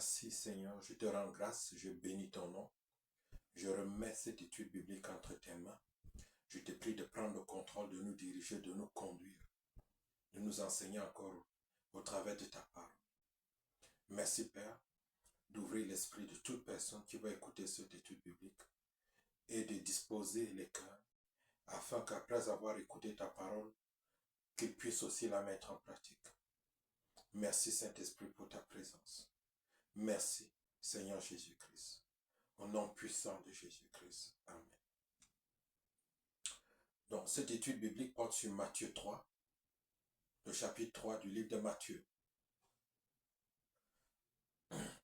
Merci Seigneur, je te rends grâce, je bénis ton nom. Je remets cette étude biblique entre tes mains. Je te prie de prendre le contrôle, de nous diriger, de nous conduire, de nous enseigner encore au travers de ta parole. Merci Père d'ouvrir l'esprit de toute personne qui va écouter cette étude biblique et de disposer les cœurs afin qu'après avoir écouté ta parole, qu'ils puissent aussi la mettre en pratique. Merci Saint-Esprit pour ta présence. Merci Seigneur Jésus-Christ. Au nom puissant de Jésus-Christ. Amen. Donc, cette étude biblique porte sur Matthieu 3, le chapitre 3 du livre de Matthieu.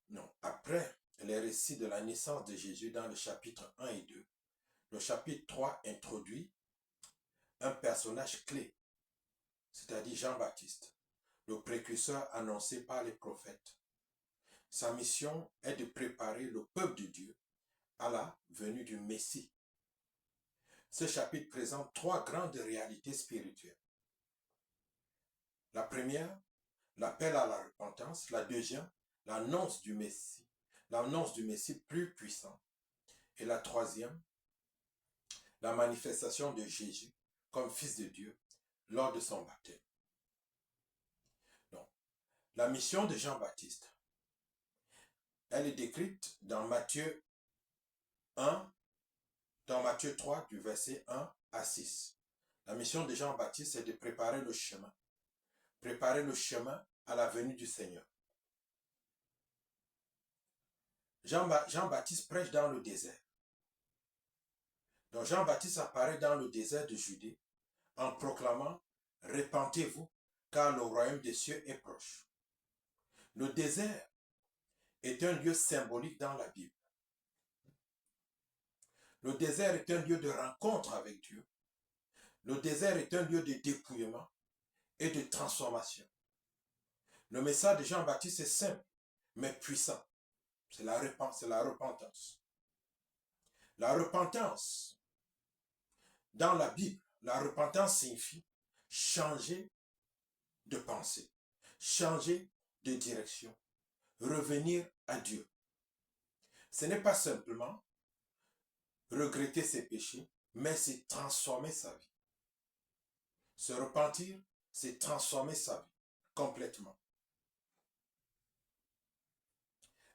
Non, après les récits de la naissance de Jésus dans le chapitre 1 et 2, le chapitre 3 introduit un personnage clé, c'est-à-dire Jean-Baptiste, le précurseur annoncé par les prophètes. Sa mission est de préparer le peuple de Dieu à la venue du Messie. Ce chapitre présente trois grandes réalités spirituelles. La première, l'appel à la repentance. La deuxième, l'annonce du Messie plus puissant. Et la troisième, la manifestation de Jésus comme Fils de Dieu lors de son baptême. Donc, la mission de Jean-Baptiste, elle est décrite dans Matthieu 1, dans Matthieu 3, du verset 1 à 6. La mission de Jean-Baptiste est de préparer le chemin à la venue du Seigneur. Jean-Baptiste prêche dans le désert. Donc Jean-Baptiste apparaît dans le désert de Judée en proclamant « Repentez-vous, car le royaume des cieux est proche ». Le désert est un lieu symbolique dans la Bible. Le désert est un lieu de rencontre avec Dieu. Le désert est un lieu de dépouillement et de transformation. Le message de Jean-Baptiste est simple, mais puissant. C'est la repentance. La repentance, dans la Bible, la repentance signifie changer de pensée, changer de direction, revenir à Dieu. Ce n'est pas simplement regretter ses péchés, mais c'est transformer sa vie. Se repentir, c'est transformer sa vie complètement.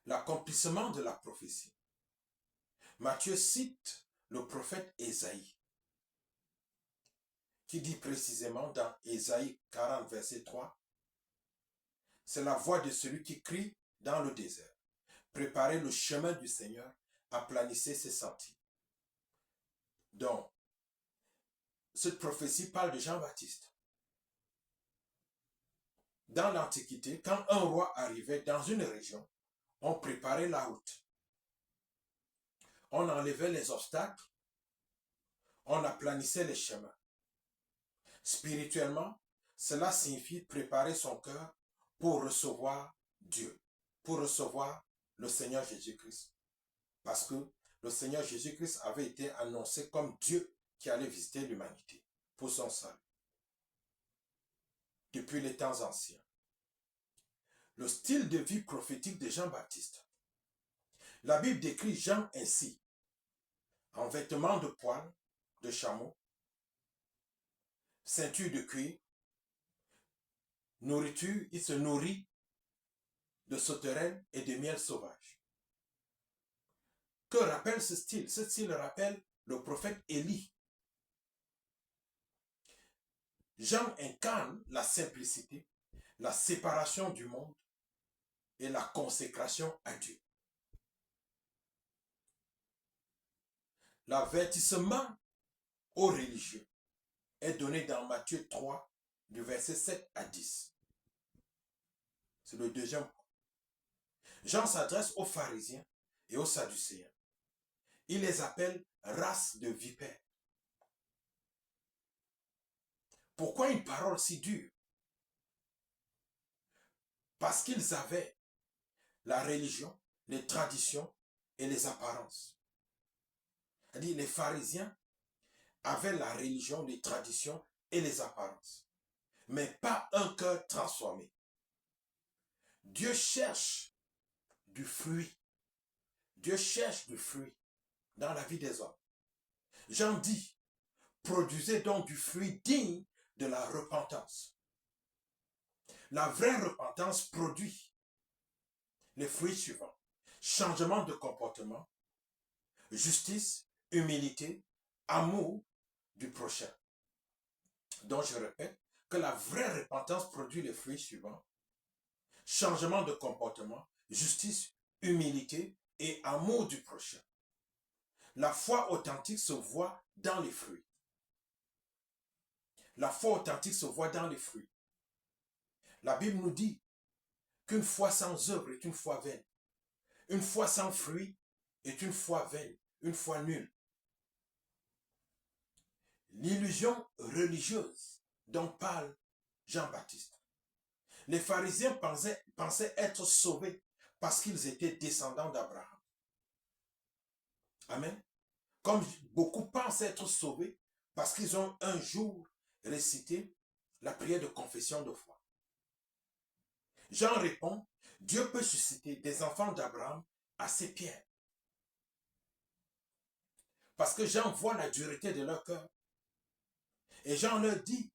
L'accomplissement de la prophétie. Matthieu cite le prophète Ésaïe, qui dit précisément dans Ésaïe 40, verset 3, « C'est la voix de celui qui crie dans le désert. Préparez le chemin du Seigneur, aplanissez ses sentiers. » Donc, cette prophétie parle de Jean-Baptiste. Dans l'Antiquité, quand un roi arrivait dans une région, on préparait la route. On enlevait les obstacles, on aplanissait les chemins. Spirituellement, cela signifie préparer son cœur pour recevoir Dieu, pour recevoir le Seigneur Jésus-Christ. Parce que le Seigneur Jésus-Christ avait été annoncé comme Dieu qui allait visiter l'humanité pour son salut. Depuis les temps anciens. Le style de vie prophétique de Jean-Baptiste. La Bible décrit Jean ainsi, en vêtements de poil de chameau, ceinture de cuir, nourriture, il se nourrit de sauterelles et de miel sauvage. Que rappelle ce style? Ce style rappelle le prophète Élie. Jean incarne la simplicité, la séparation du monde et la consécration à Dieu. L'avertissement aux religieux est donné dans Matthieu 3, du verset 7 à 10. C'est le deuxième point. Jean s'adresse aux pharisiens et aux sadducéens. Il les appelle race de vipères. Pourquoi une parole si dure? Parce qu'ils avaient la religion, les traditions et les apparences. C'est-à-dire les pharisiens avaient la religion, les traditions et les apparences, mais pas un cœur transformé. Dieu cherche du fruit. Dieu cherche du fruit dans la vie des hommes. Jean dit, produisez donc du fruit digne de la repentance. La vraie repentance produit les fruits suivants. Changement de comportement, justice, humilité, amour du prochain. Donc je répète que la vraie repentance produit les fruits suivants. Changement de comportement, justice, humilité et amour du prochain. La foi authentique se voit dans les fruits. La foi authentique se voit dans les fruits. La Bible nous dit qu'une foi sans œuvre est une foi vaine. Une foi sans fruits est une foi vaine, une foi nulle. L'illusion religieuse dont parle Jean-Baptiste. Les pharisiens pensaient être sauvés parce qu'ils étaient descendants d'Abraham. Amen. Comme beaucoup pensent être sauvés parce qu'ils ont un jour récité la prière de confession de foi. Jean répond, Dieu peut susciter des enfants d'Abraham à ses pierres. Parce que Jean voit la dureté de leur cœur. Et Jean leur dit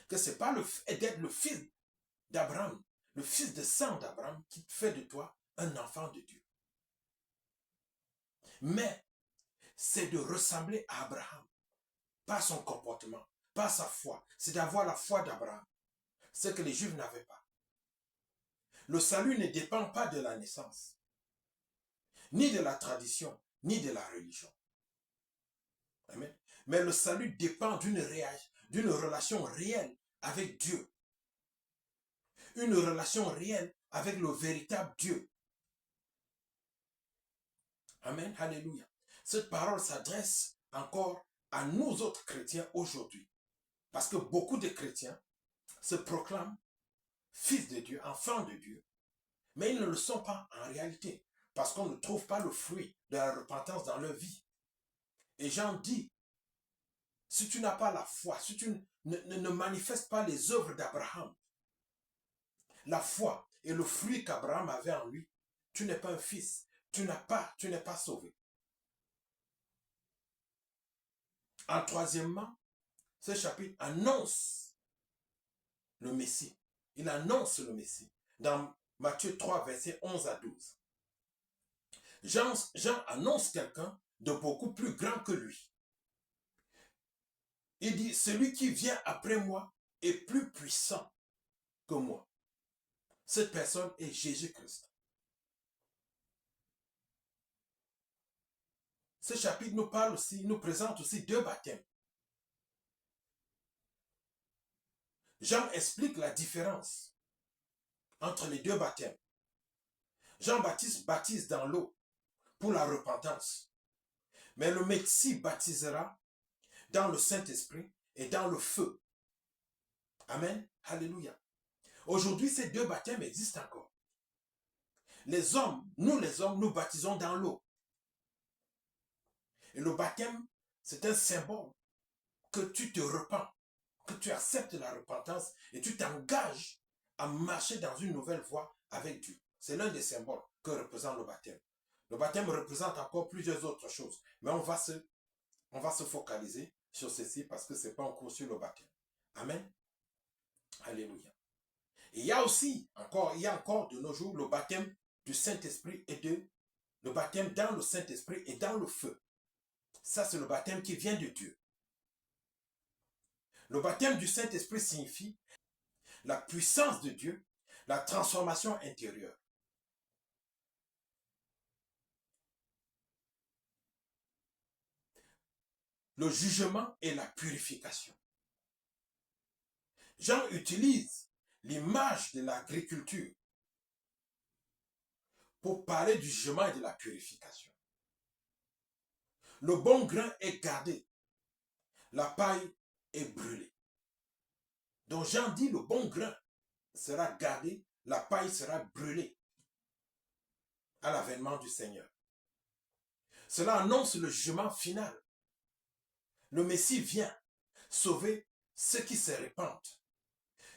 que ce n'est pas le fait d'être le fils d'Abraham, le fils de sang d'Abraham qui fait de toi un enfant de Dieu. Mais c'est de ressembler à Abraham, pas son comportement, pas sa foi. C'est d'avoir la foi d'Abraham, ce que les Juifs n'avaient pas. Le salut ne dépend pas de la naissance, ni de la tradition, ni de la religion. Amen. Mais le salut dépend d'une relation réelle avec Dieu. Une relation réelle avec le véritable Dieu. Amen. Alléluia. Cette parole s'adresse encore à nous autres chrétiens aujourd'hui. Parce que beaucoup de chrétiens se proclament fils de Dieu, enfants de Dieu. Mais ils ne le sont pas en réalité. Parce qu'on ne trouve pas le fruit de la repentance dans leur vie. Et Jean dit, si tu n'as pas la foi, si tu ne manifestes pas les œuvres d'Abraham, la foi et le fruit qu'Abraham avait en lui, tu n'es pas un fils, tu n'es pas sauvé. En troisièmement, ce chapitre annonce le Messie. Il annonce le Messie. Dans Matthieu 3, versets 11 à 12. Jean annonce quelqu'un de beaucoup plus grand que lui. Il dit, celui qui vient après moi est plus puissant que moi. Cette personne est Jésus-Christ. Ce chapitre nous présente aussi deux baptêmes. Jean explique la différence entre les deux baptêmes. Jean-Baptiste baptise dans l'eau pour la repentance. Mais le Messie baptisera dans le Saint-Esprit et dans le feu. Amen. Alléluia. Aujourd'hui, ces deux baptêmes existent encore. Les hommes, nous baptisons dans l'eau. Et le baptême, c'est un symbole que tu te repens, que tu acceptes la repentance et tu t'engages à marcher dans une nouvelle voie avec Dieu. C'est l'un des symboles que représente le baptême. Le baptême représente encore plusieurs autres choses, mais on va se focaliser sur ceci parce que ce n'est pas un cours sur le baptême. Amen. Alléluia. Et il y a encore de nos jours le baptême du Saint-Esprit le baptême dans le Saint-Esprit et dans le feu. Ça, c'est le baptême qui vient de Dieu. Le baptême du Saint-Esprit signifie la puissance de Dieu, la transformation intérieure. Le jugement et la purification. Jean utilise l'image de l'agriculture pour parler du jugement et de la purification. Le bon grain est gardé, la paille est brûlée. Donc Jean dit le bon grain sera gardé, la paille sera brûlée à l'avènement du Seigneur. Cela annonce le jugement final. Le Messie vient sauver ceux qui se répandent,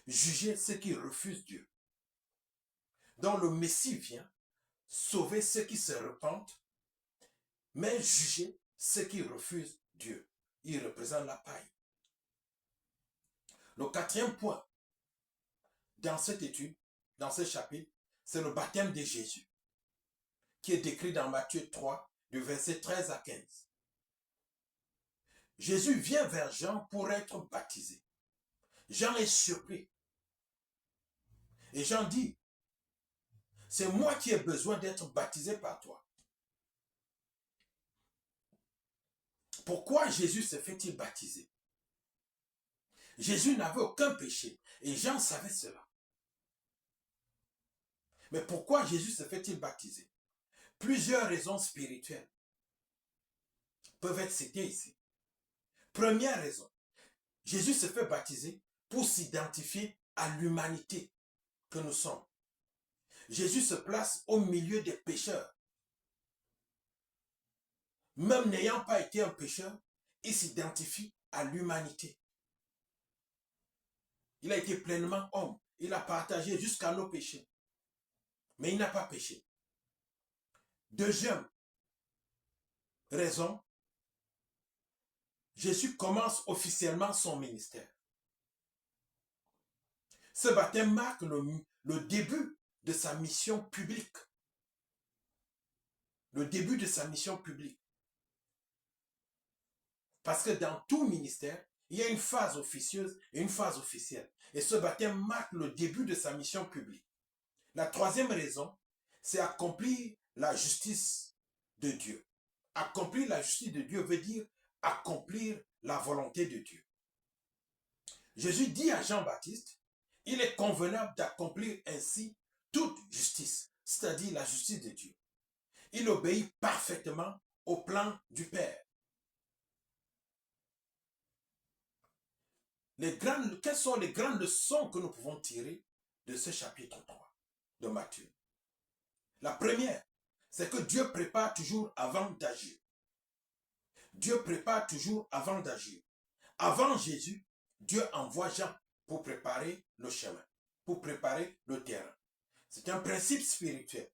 juger ceux qui refusent Dieu. Donc le Messie vient sauver ceux qui se repentent, mais juger ceux qui refusent Dieu. Il représente la paille. Le quatrième point dans cette étude, dans ce chapitre, c'est le baptême de Jésus, qui est décrit dans Matthieu 3, du verset 13 à 15. Jésus vient vers Jean pour être baptisé. Jean est surpris. Et Jean dit, c'est moi qui ai besoin d'être baptisé par toi. Pourquoi Jésus se fait-il baptiser? Jésus n'avait aucun péché et Jean savait cela. Mais pourquoi Jésus se fait-il baptiser? Plusieurs raisons spirituelles peuvent être citées ici. Première raison, Jésus se fait baptiser pour s'identifier à l'humanité que nous sommes. Jésus se place au milieu des pécheurs. Même n'ayant pas été un pécheur, il s'identifie à l'humanité. Il a été pleinement homme. Il a partagé jusqu'à nos péchés. Mais il n'a pas péché. Deuxième raison, Jésus commence officiellement son ministère. Ce baptême marque le début de sa mission publique. Le début de sa mission publique. Parce que dans tout ministère, il y a une phase officieuse et une phase officielle. Et ce baptême marque le début de sa mission publique. La troisième raison, c'est accomplir la justice de Dieu. Accomplir la justice de Dieu veut dire accomplir la volonté de Dieu. Jésus dit à Jean-Baptiste, il est convenable d'accomplir ainsi toute justice, c'est-à-dire la justice de Dieu. Il obéit parfaitement au plan du Père. Quelles sont les grandes leçons que nous pouvons tirer de ce chapitre 3 de Matthieu? La première, c'est que Dieu prépare toujours avant d'agir. Dieu prépare toujours avant d'agir. Avant Jésus, Dieu envoie Jean pour préparer le chemin, pour préparer le terrain. C'est un principe spirituel.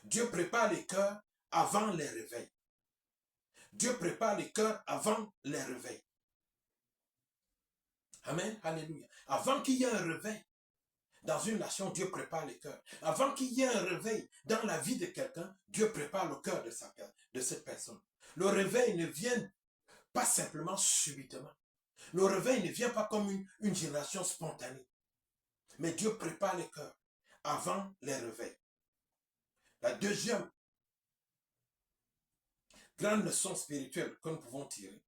Dieu prépare les cœurs avant les réveils. Dieu prépare les cœurs avant les réveils. Amen, alléluia. Avant qu'il y ait un réveil dans une nation, Dieu prépare les cœurs. Avant qu'il y ait un réveil dans la vie de quelqu'un, Dieu prépare le cœur de cette personne. Le réveil ne vient pas simplement subitement. Le réveil ne vient pas comme une génération spontanée. Mais Dieu prépare les cœurs avant les réveils. La deuxième grande leçon spirituelle que nous pouvons tirer,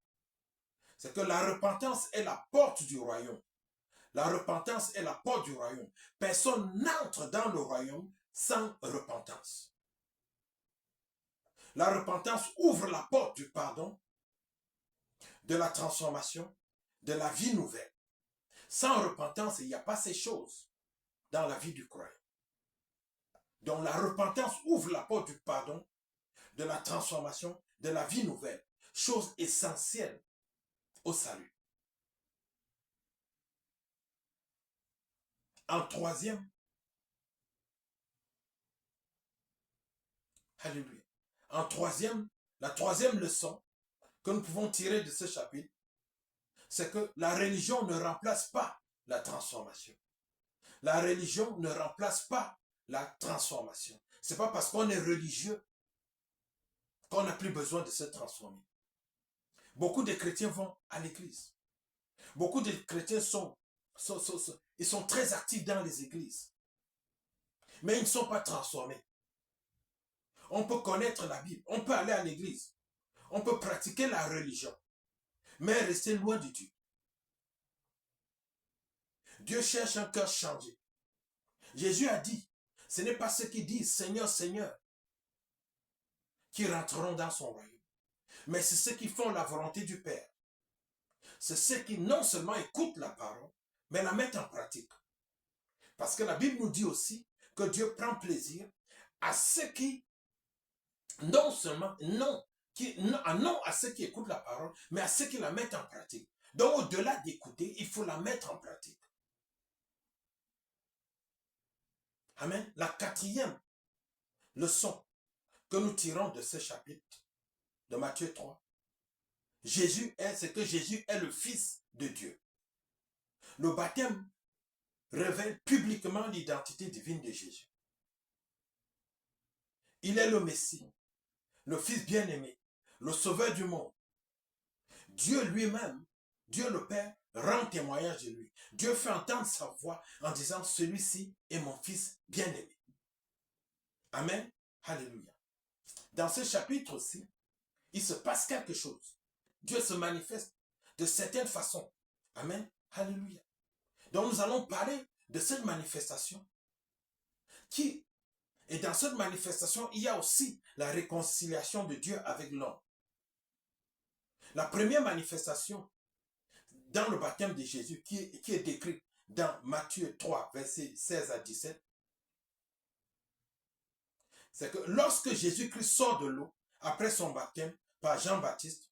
c'est que la repentance est la porte du royaume. La repentance est la porte du royaume. Personne n'entre dans le royaume sans repentance. La repentance ouvre la porte du pardon, de la transformation, de la vie nouvelle. Sans repentance, il n'y a pas ces choses dans la vie du croyant. Donc la repentance ouvre la porte du pardon, de la transformation, de la vie nouvelle. Chose essentielle au salut. En troisième, alléluia. En troisième, la troisième leçon que nous pouvons tirer de ce chapitre, c'est que la religion ne remplace pas la transformation. La religion ne remplace pas la transformation. Ce n'est pas parce qu'on est religieux qu'on n'a plus besoin de se transformer. Beaucoup de chrétiens vont à l'église. Beaucoup de chrétiens sont très actifs dans les églises. Mais ils ne sont pas transformés. On peut connaître la Bible, on peut aller à l'église, on peut pratiquer la religion, mais rester loin de Dieu. Dieu cherche un cœur changé. Jésus a dit, ce n'est pas ceux qui disent Seigneur, Seigneur, qui rentreront dans son royaume, mais c'est ceux qui font la volonté du Père. C'est ceux qui non seulement écoutent la parole, mais la mettent en pratique. Parce que la Bible nous dit aussi que Dieu prend plaisir à ceux qui, non seulement, non à ceux qui écoutent la parole, mais à ceux qui la mettent en pratique. Donc au-delà d'écouter, il faut la mettre en pratique. Amen. La quatrième leçon que nous tirons de ce chapitre de Matthieu 3, c'est que Jésus est le Fils de Dieu. Le baptême révèle publiquement l'identité divine de Jésus. Il est le Messie, le Fils bien-aimé, le Sauveur du monde. Dieu lui-même, Dieu le Père, rend témoignage de lui. Dieu fait entendre sa voix en disant, celui-ci est mon Fils bien-aimé. Amen. Alléluia. Dans ce chapitre aussi, il se passe quelque chose. Dieu se manifeste de certaines façons. Amen. Alléluia. Donc nous allons parler de cette manifestation et dans cette manifestation, il y a aussi la réconciliation de Dieu avec l'homme. La première manifestation dans le baptême de Jésus, qui est décrite dans Matthieu 3, versets 16 à 17, c'est que lorsque Jésus-Christ sort de l'eau, après son baptême par Jean-Baptiste,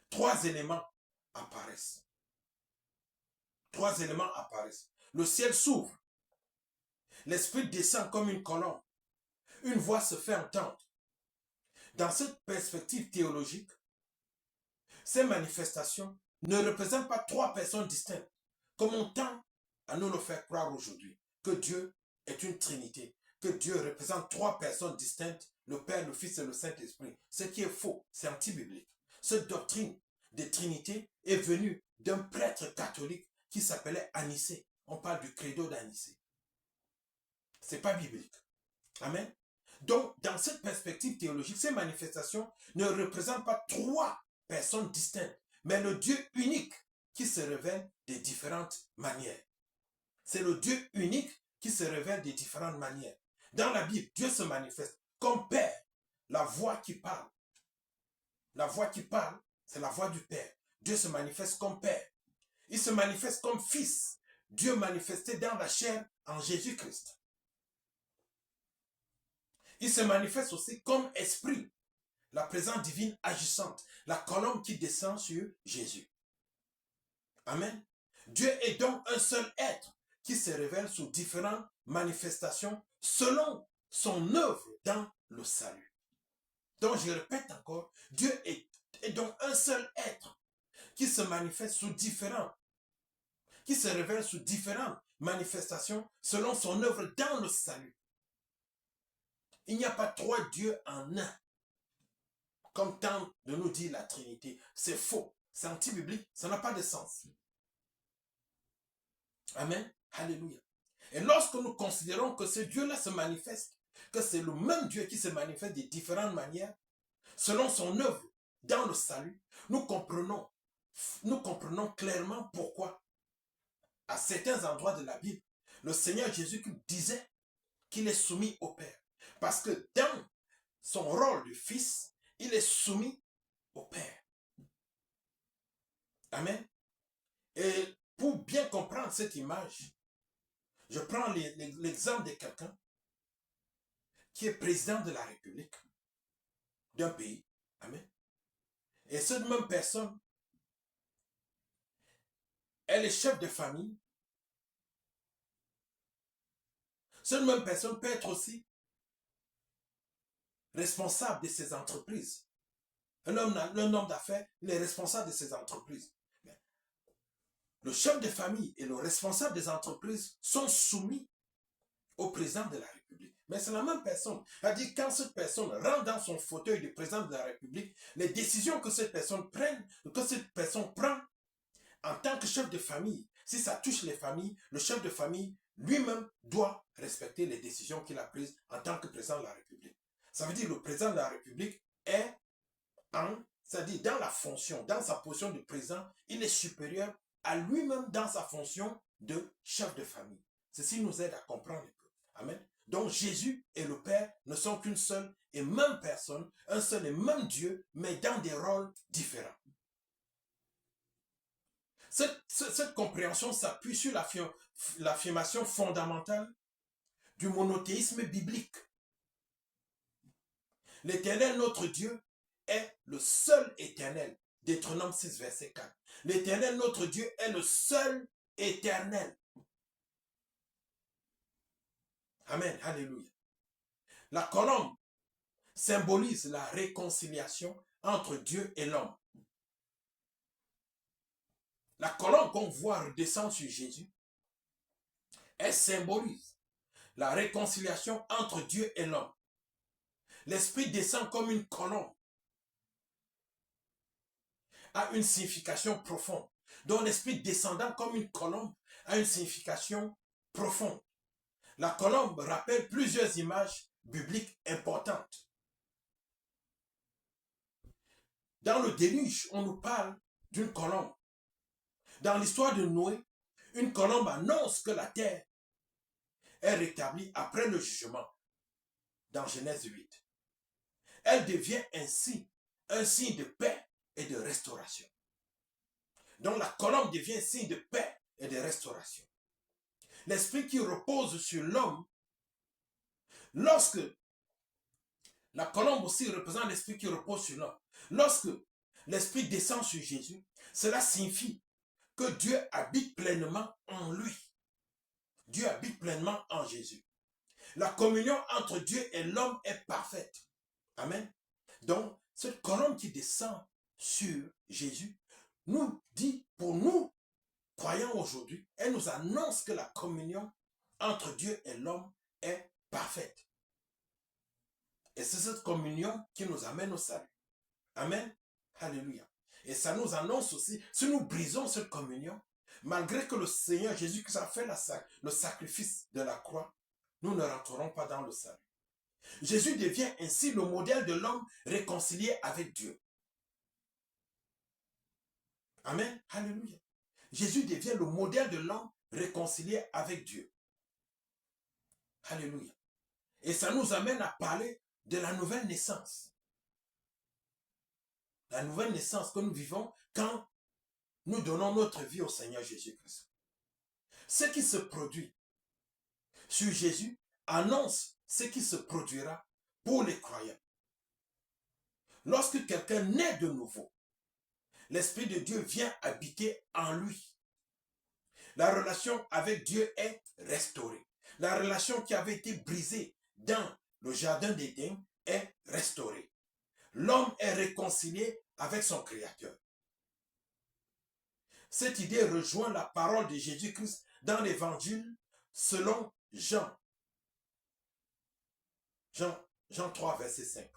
3 éléments apparaissent. 3 éléments apparaissent. Le ciel s'ouvre. L'Esprit descend comme une colombe. Une voix se fait entendre. Dans cette perspective théologique, ces manifestations ne représentent pas 3 personnes distinctes, comme on tend à nous le faire croire aujourd'hui, que Dieu est une trinité, que Dieu représente 3 personnes distinctes, le Père, le Fils et le Saint-Esprit. Ce qui est faux, c'est anti-biblique. Cette doctrine de Trinité est venue d'un prêtre catholique qui s'appelait Anicée. On parle du credo d'Anicée. Ce n'est pas biblique. Amen. Donc, dans cette perspective théologique, ces manifestations ne représentent pas 3 personnes distinctes, mais le Dieu unique qui se révèle de différentes manières. C'est le Dieu unique qui se révèle de différentes manières. Dans la Bible, Dieu se manifeste comme Père, la voix qui parle. La voix qui parle, c'est la voix du Père. Dieu se manifeste comme Père. Il se manifeste comme Fils. Dieu manifesté dans la chair en Jésus-Christ. Il se manifeste aussi comme Esprit, la présence divine agissante, la colombe qui descend sur Jésus. Amen. Dieu est donc un seul être qui se révèle sous différentes manifestations selon son œuvre dans le salut. Donc je répète encore, Dieu est donc un seul être qui se manifeste qui se révèle sous différentes manifestations selon son œuvre dans le salut. Il n'y a pas 3 dieux en un, comme tente de nous dire la Trinité. C'est faux, c'est anti-biblique, ça n'a pas de sens. Amen. Alléluia. Et lorsque nous considérons que ce Dieu-là se manifeste, que c'est le même Dieu qui se manifeste de différentes manières, selon son œuvre dans le salut, nous comprenons clairement pourquoi, à certains endroits de la Bible, le Seigneur Jésus disait qu'il est soumis au Père. Parce que dans son rôle de fils, il est soumis au Père. Amen. Et pour bien comprendre cette image, je prends l'exemple de quelqu'un qui est président de la République d'un pays. Amen. Et cette même personne, elle est chef de famille. Cette même personne peut être aussi responsable de ses entreprises. Un homme d'affaires, il est responsable de ses entreprises. Mais le chef de famille et le responsable des entreprises sont soumis au président de la République. Mais c'est la même personne. C'est-à-dire, quand cette personne rentre dans son fauteuil de président de la République, les décisions que cette personne prend en tant que chef de famille, si ça touche les familles, le chef de famille lui-même doit respecter les décisions qu'il a prises en tant que président de la République. Ça veut dire que le président de la République est c'est-à-dire dans la fonction, dans sa position de président, il est supérieur à lui-même dans sa fonction de chef de famille. Ceci nous aide à comprendre un peu. Amen. Donc Jésus et le Père ne sont qu'une seule et même personne, un seul et même Dieu, mais dans des rôles différents. Cette compréhension s'appuie sur l'affirmation fondamentale du monothéisme biblique. L'Éternel, notre Dieu, est le seul éternel. Deutéronome 6, verset 4. L'Éternel, notre Dieu, est le seul éternel. Amen. Alléluia. La colombe symbolise la réconciliation entre Dieu et l'homme. La colombe qu'on voit redescendre sur Jésus, elle symbolise la réconciliation entre Dieu et l'homme. L'Esprit descend comme une colombe, a une signification profonde. Donc l'Esprit descendant comme une colombe a une signification profonde. La colombe rappelle plusieurs images bibliques importantes. Dans le déluge, on nous parle d'une colombe. Dans l'histoire de Noé, une colombe annonce que la terre est rétablie après le jugement, dans Genèse 8. Elle devient ainsi un signe de paix et de restauration. Donc la colombe devient signe de paix et de restauration. L'esprit qui repose sur l'homme, lorsque la colombe aussi représente l'esprit qui repose sur l'homme, lorsque l'esprit descend sur Jésus, cela signifie que Dieu habite pleinement en lui. Dieu habite pleinement en Jésus. La communion entre Dieu et l'homme est parfaite. Amen. Donc, cette colombe qui descend sur Jésus nous dit, pour nous, croyants aujourd'hui, elle nous annonce que la communion entre Dieu et l'homme est parfaite. Et c'est cette communion qui nous amène au salut. Amen. Alléluia. Et ça nous annonce aussi, si nous brisons cette communion, malgré que le Seigneur Jésus-Christ a fait le sacrifice de la croix, nous ne rentrerons pas dans le salut. Jésus devient ainsi le modèle de l'homme réconcilié avec Dieu. Amen. Alléluia. Jésus devient le modèle de l'homme réconcilié avec Dieu. Alléluia. Et ça nous amène à parler de la nouvelle naissance. La nouvelle naissance que nous vivons quand nous donnons notre vie au Seigneur Jésus-Christ. Ce qui se produit sur Jésus annonce ce qui se produira pour les croyants. Lorsque quelqu'un naît de nouveau, l'Esprit de Dieu vient habiter en lui. La relation avec Dieu est restaurée. La relation qui avait été brisée dans le jardin d'Éden est restaurée. L'homme est réconcilié avec son Créateur. Cette idée rejoint la parole de Jésus-Christ dans l'Évangile selon Jean. Jean 3, verset 5.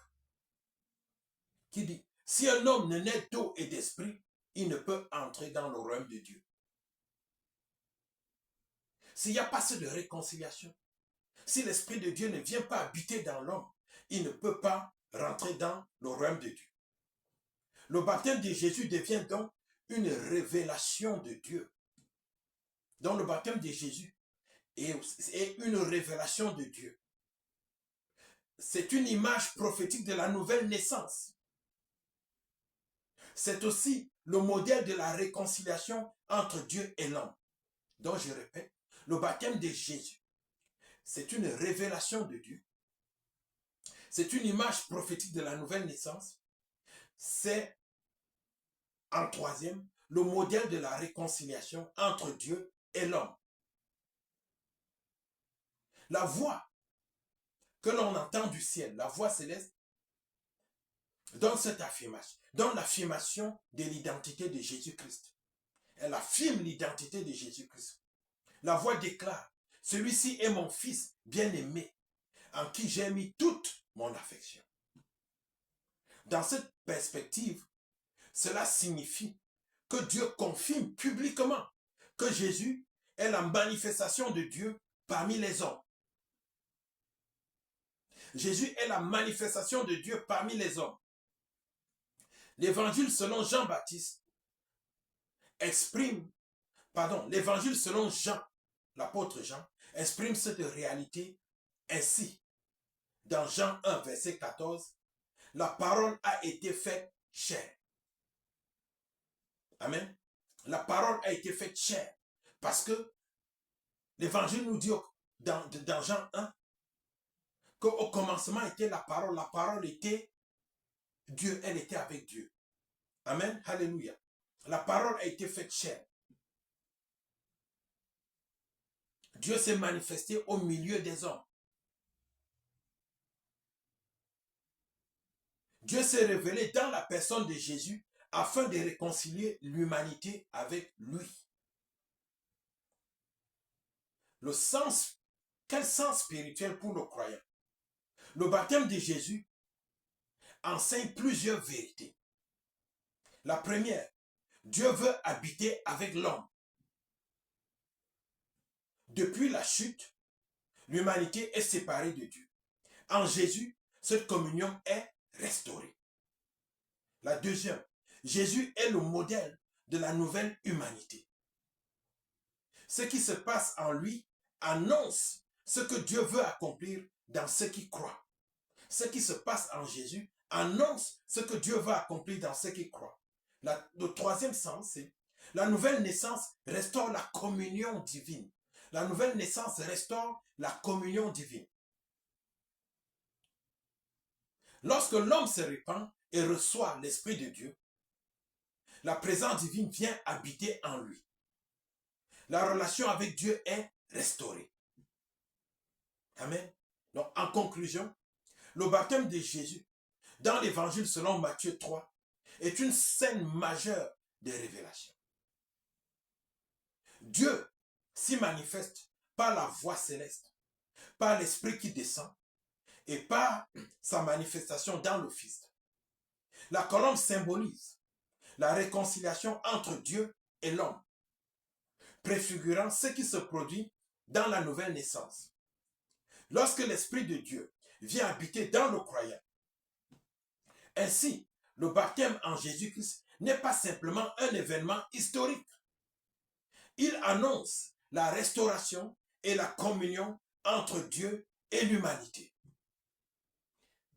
Qui dit, si un homme ne naît d'eau et d'esprit, il ne peut entrer dans le royaume de Dieu. S'il n'y a pas de réconciliation, si l'Esprit de Dieu ne vient pas habiter dans l'homme, il ne peut pas rentrer dans le royaume de Dieu. Le baptême de Jésus devient donc une révélation de Dieu. Donc le baptême de Jésus est une révélation de Dieu. C'est une image prophétique de la nouvelle naissance. C'est aussi le modèle de la réconciliation entre Dieu et l'homme. Donc je répète, le baptême de Jésus, c'est une révélation de Dieu. C'est une image prophétique de la nouvelle naissance. C'est, en troisième, le modèle de la réconciliation entre Dieu et l'homme. La voix que l'on entend du ciel, la voix céleste, donne cette affirmation, donne l'affirmation de l'identité de Jésus-Christ. Elle affirme l'identité de Jésus-Christ. La voix déclare, celui-ci est mon fils bien-aimé, en qui j'ai mis toute mon affection. Dans cette perspective, cela signifie que Dieu confirme publiquement que Jésus est la manifestation de Dieu parmi les hommes. Jésus est la manifestation de Dieu parmi les hommes. L'évangile selon Jean-Baptiste l'évangile selon Jean, l'apôtre Jean, exprime cette réalité ainsi. Dans Jean 1, verset 14, la parole a été faite chair. Amen. La parole a été faite chair. Parce que l'évangile nous dit dans Jean 1 qu'au commencement était la parole était Dieu, elle était avec Dieu. Amen. Alléluia. La parole a été faite chair. Dieu s'est manifesté au milieu des hommes. Dieu s'est révélé dans la personne de Jésus afin de réconcilier l'humanité avec lui. Le sens, quel sens spirituel pour le croyant? Le baptême de Jésus enseigne plusieurs vérités. La première, Dieu veut habiter avec l'homme. Depuis la chute, l'humanité est séparée de Dieu. En Jésus, cette communion est restaurée. La deuxième, Jésus est le modèle de la nouvelle humanité. Ce qui se passe en lui annonce ce que Dieu veut accomplir dans ceux qui croient. Ce qui se passe en Jésus annonce ce que Dieu veut accomplir dans ceux qui croient. Le troisième sens, c'est la nouvelle naissance restaure la communion divine. La nouvelle naissance restaure la communion divine. Lorsque l'homme se répand et reçoit l'Esprit de Dieu, la présence divine vient habiter en lui. La relation avec Dieu est restaurée. Amen. Donc, en conclusion, le baptême de Jésus, dans l'évangile selon Matthieu 3, est une scène majeure de révélation. Dieu s'y manifeste par la voix céleste, par l'Esprit qui descend et par sa manifestation dans le Fils. La colombe symbolise la réconciliation entre Dieu et l'homme, préfigurant ce qui se produit dans la nouvelle naissance. Lorsque l'Esprit de Dieu vient habiter dans le croyant. Ainsi, le baptême en Jésus-Christ n'est pas simplement un événement historique. Il annonce la restauration et la communion entre Dieu et l'humanité.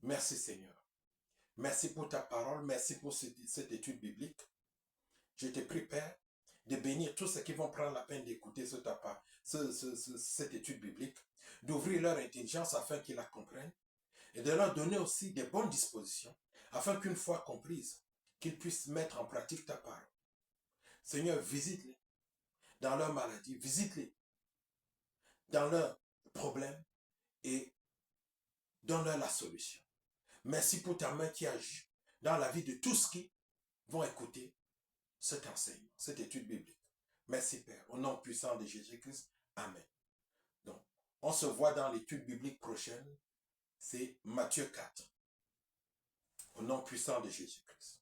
Merci Seigneur. Merci pour ta parole. Merci pour cette étude biblique. Je te prie, Père, de bénir tous ceux qui vont prendre la peine d'écouter cette étude biblique, d'ouvrir leur intelligence afin qu'ils la comprennent et de leur donner aussi des bonnes dispositions afin qu'une fois comprise, qu'ils puissent mettre en pratique ta parole. Seigneur, visite-les dans leur maladie, visite-les dans leurs problèmes et donne-leur la solution. Merci pour ta main qui agit dans la vie de tous qui vont écouter cet enseignement, cette étude biblique. Merci Père, au nom puissant de Jésus-Christ. Amen. Donc, on se voit dans l'étude biblique prochaine. C'est Matthieu 4. Au nom puissant de Jésus-Christ.